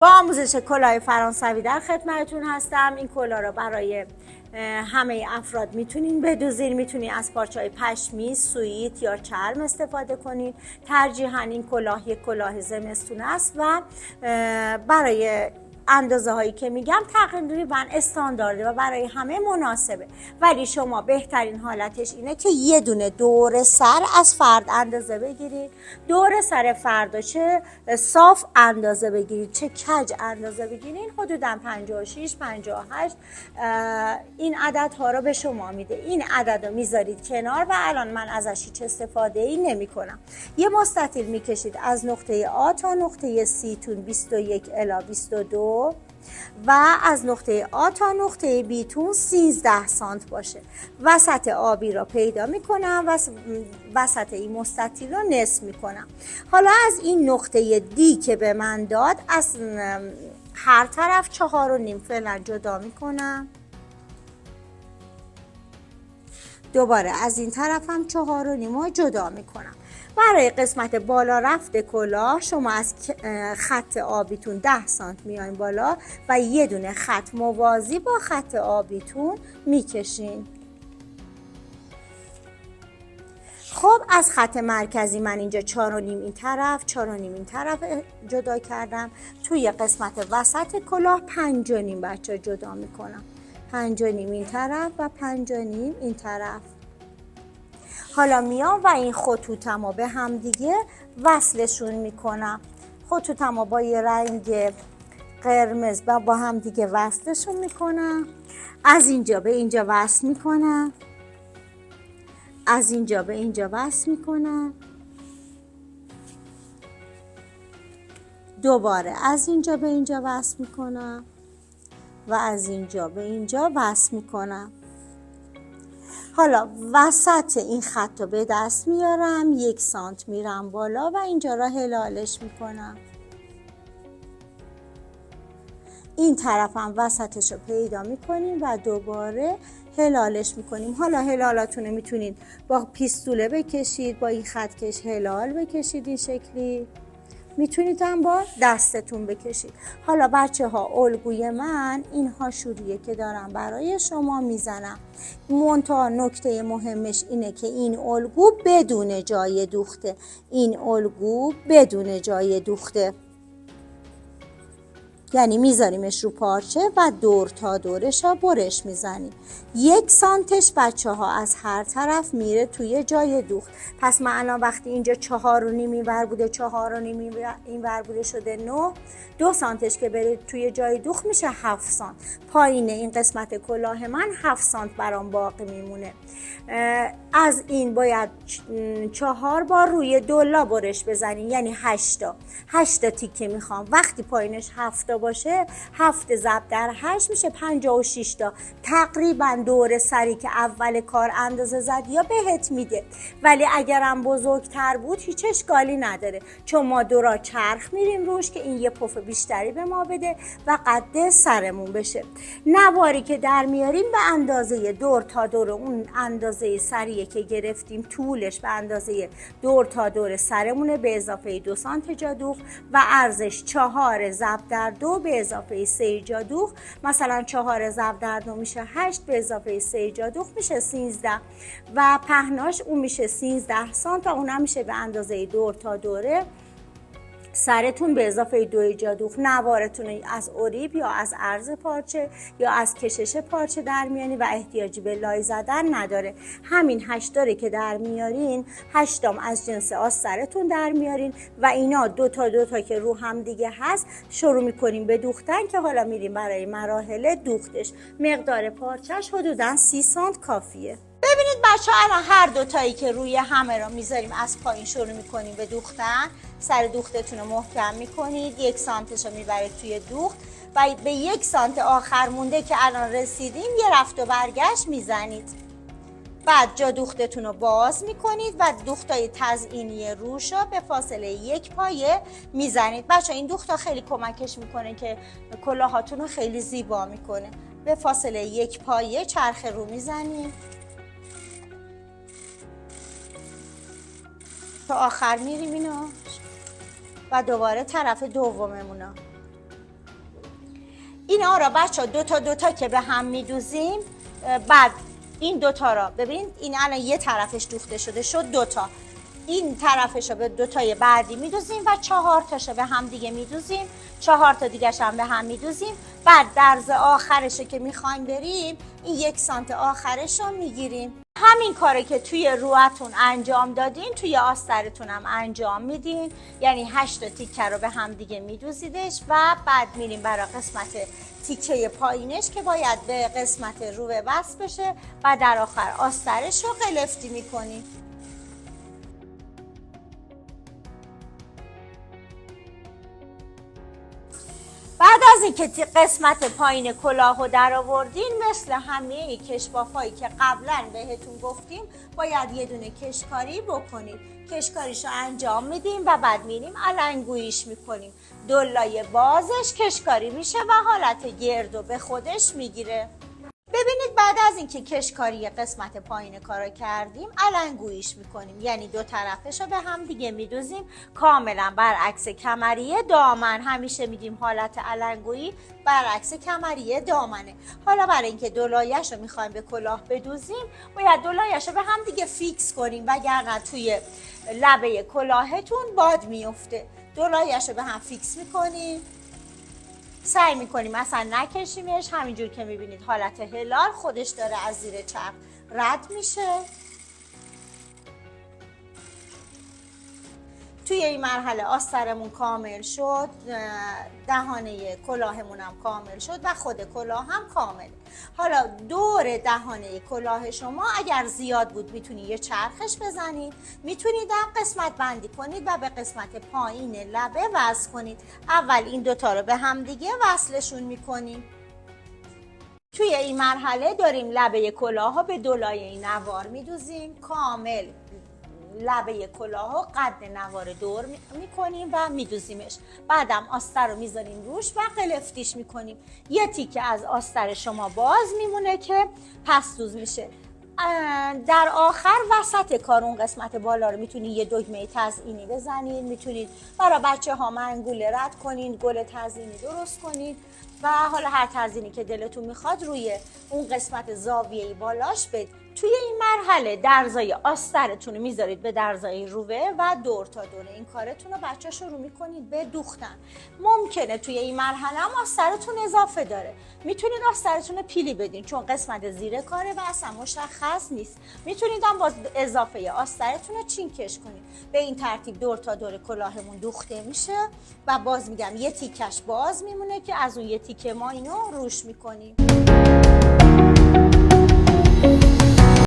با آموزش کلاه فرانسوی در خدمتتون هستم. این کلاه رو برای همه افراد میتونین بدوزین. میتونین از پارچه‌های پشمی، سویت یا چرم استفاده کنین. ترجیحاً این کلاه یک کلاه زمستون است و برای اندازه هایی که میگم تقریبا استاندارده و برای همه مناسبه، ولی شما بهترین حالتش اینه که یه دونه دور سر از فرد اندازه بگیرید. دور سر فرد چه صاف اندازه بگیرید چه کج اندازه بگیرید. حدودا 56 58 این عدد ها رو به شما میده. این عدد رو میذارید کنار و الان من ازش هیچ استفاده ای نمی کنم. یه مستطیل میکشید از نقطه آ تا نقطه سی تون 21 الی 22 و از نقطه آ تا نقطه بی تون 13 سانت باشه. وسط آبی را پیدا میکنم و وسط این مستطیل رو نصف میکنم. حالا از این نقطه دی که به من داد از هر طرف 4.5 فعلا جدا میکنم. دوباره از این طرف هم 4.5 جدا میکنم. برای قسمت بالا رفت کلاه شما از خط آبیتون 10 سانت میاین بالا و یه دونه خط موازی با خط آبیتون میکشین. خب از خط مرکزی من اینجا 4.5 این طرف 4.5 این طرف جدا کردم. توی قسمت وسط کلاه 5.5 بچه جدا میکنم. 5.5 این طرف و 5.5 این طرف. حالا میام و این خطوطمو به هم دیگه وصلشون میکنم. خطوطمو با یه رنگ قرمز با هم دیگه وصلشون میکنم. از اینجا به اینجا وصل میکنم. از اینجا به اینجا وصل میکنم. دوباره از اینجا به اینجا وصل میکنم و از اینجا به اینجا وصل میکنم. حالا وسط این خط رو به دست میارم، 1 سانت میرم بالا و اینجا را هلالش میکنم. این طرف هم وسطش رو پیدا میکنیم و دوباره هلالش میکنیم. حالا هلالاتون رو میتونید با پیستوله بکشید، با این خط کش هلال بکشید این شکلی. میتونید هم با دستتون بکشید. حالا بچه ها الگوی من این هاشوریه که دارم برای شما میزنم. منتها نکته مهمش اینه که این الگو بدون جای دوخته. این الگو بدون جای دوخته. یعنی میذاریمش رو پارچه و دور تا دورش ها برش میزنیم. 1 سانتش بچه ها از هر طرف میره توی جای دوخت. پس من الان وقتی اینجا 4.5 این ور بوده 4.5 این ور بوده شده 9. 2 سانتش که بره توی جای دوخت میشه 7 سانت. پایین این قسمت کلاه من 7 سانت برام باقی میمونه. از این باید 4 بار روی دولا برش بزنیم، یعنی 8 تا تیکه میخوام. وقتی پایینش 7 باشه 7 ضرب در 8 میشه 56 تا. تقریبا دور سری که اول کار اندازه زد یا بهت میده، ولی اگرم بزرگتر بود هیچ اشکالی نداره، چون ما دورا چرخ میریم روش که این یه پف بیشتری به ما بده و قد سرمون بشه. نواری که در میاریم به اندازه دور تا دور اون اندازه سریه که گرفتیم، طولش به اندازه دور تا دور سرمونه به اضافه 2 سانت جا دوخت و عرضش 4 ضرب در 2 به اضافه 3 جا دوخت. مثلا 4 ضرب در 2 میشه 8 به اضافه 3 جا دوخت میشه 13 و پهناش اون میشه 13 سانت و اونم میشه به اندازه دور تا دوره سرتون به اضافه 2 جا دوخت. نوارتون از اوریب یا از عرض پارچه یا از کشش پارچه در میانی و احتیاجی به لای زدن نداره. همین 8 داره که در میارین 8 از جنس آسترتون در میارین و اینا 2 تا که رو هم دیگه هست شروع میکنیم به دوختن که حالا میریم برای مراحل دوختش. مقدار پارچهش حدودا 30 سانت کافیه. ببینید بچه ها الان هر 2 تایی که روی همه را میذاریم از پایین شروع میکنیم به دوختن. سر دوختتون رو محکم میکنید، 1 سانتش رو میبرید توی دوخت و به 1 سانت آخر مونده که الان رسیدیم یه رفت و برگشت میزنید. بعد جا دوختتون رو باز میکنید و دوختای تزئینی روش رو به فاصله 1 پایه میزنید. بچه این دوختا خیلی کمکش میکنه که کلاهاتون رو خیلی زیبا میکنه. به فاصله 1 پایه چرخ رو میزنید تا آخر میریم اینو و دوباره طرف دوممونو اینا را بچه ها دوتا که به هم میدوزیم، بعد این دوتا را ببینید این الان یه طرفش دوخته شده شد دوتا، این طرفش رو به دوتای بعدی میدوزیم و 4 تاشو به هم دیگه میدوزیم، 4 تا دیگه هم به هم میدوزیم. بعد درز آخرشه که میخوایم بریم، این 1 سانت آخرش رو میگیریم. همین کاره که توی روتون انجام دادین توی آسترتون هم انجام میدین، یعنی 8 تا تیکه رو به هم دیگه میدوزیدش و بعد میریم برای قسمت تیکه پایینش که باید به قسمت روبه وصل بشه و در آخر آسترش رو قلفتی میکنیم. بعد از اینکه قسمت پایین کلاهو در آوردین، مثل همه کشبافایی که قبلا بهتون گفتیم باید یه دونه کشکاری بکنید. کشکاریشو انجام میدیم و بعد میریم علنگوییش میکنیم. دلای بازش کشکاری میشه و حالت گردو به خودش میگیره. ببینید بعد از اینکه کشکاری قسمت پایین کارا کردیم، علنگوییش میکنیم، یعنی دو طرفش رو به هم دیگه میدوزیم، کاملا برعکس کمریه دامن. همیشه میگیم حالت علنگویی برعکس کمریه دامنه. حالا برای اینکه دولایش رو میخوایم به کلاه بدوزیم، باید دولایش رو به هم دیگه فیکس کنیم، وگرنه توی لبه کلاهتون باد میفته. دولایش رو به هم فیکس میکنیم، سعی میکنیم اصلا نکشیمش، همینجور که میبینید حالت هلال خودش داره از زیر چرخ رد میشه. توی این مرحله آسترمون کامل شد، دهانه کلاهمون هم کامل شد و خود کلاه هم کامل. حالا دور دهانه کلاه شما اگر زیاد بود میتونید یه چرخش بزنید، میتونید هم قسمت بندی کنید و به قسمت پایین لبه وصل کنید. اول این دوتا رو به هم دیگه وصلشون میکنیم. توی این مرحله داریم لبه کلاه ها به دولایه نوار میدوزیم، کامل لبه کلاه ها قد نوار دور میکنیم و میدوزیمش. بعدم آستر رو میذاریم روش و قلفتیش میکنیم. یه تیکه از آستر شما باز میمونه که پس دوز میشه. در آخر وسط کار اون قسمت بالا رو میتونید یه دکمه تزیینی بزنید، میتونید برای بچه ها منگوله رد کنید، گل تزیینی درست کنید و حالا هر تزیینی که دلتون میخواد روی اون قسمت زاویه‌ای بالاش بدید. توی این مرحله درزای آسترتون رو میذارید به درزای روبه و دور تا دور این کارتون رو بچه شروع میکنید به دوختن. ممکنه توی این مرحله هم آسترتون اضافه داره، میتونید آسترتون رو پیلی بدین چون قسمت زیر کاره و اصلا مشخص نیست. میتونید هم با اضافه آسترتون رو چینکش کنید. به این ترتیب دور تا دور کلاهمون دوخته میشه و باز میگم یه تیکش باز میمونه که از اون یه تیکه ما اینو روش میکنیم.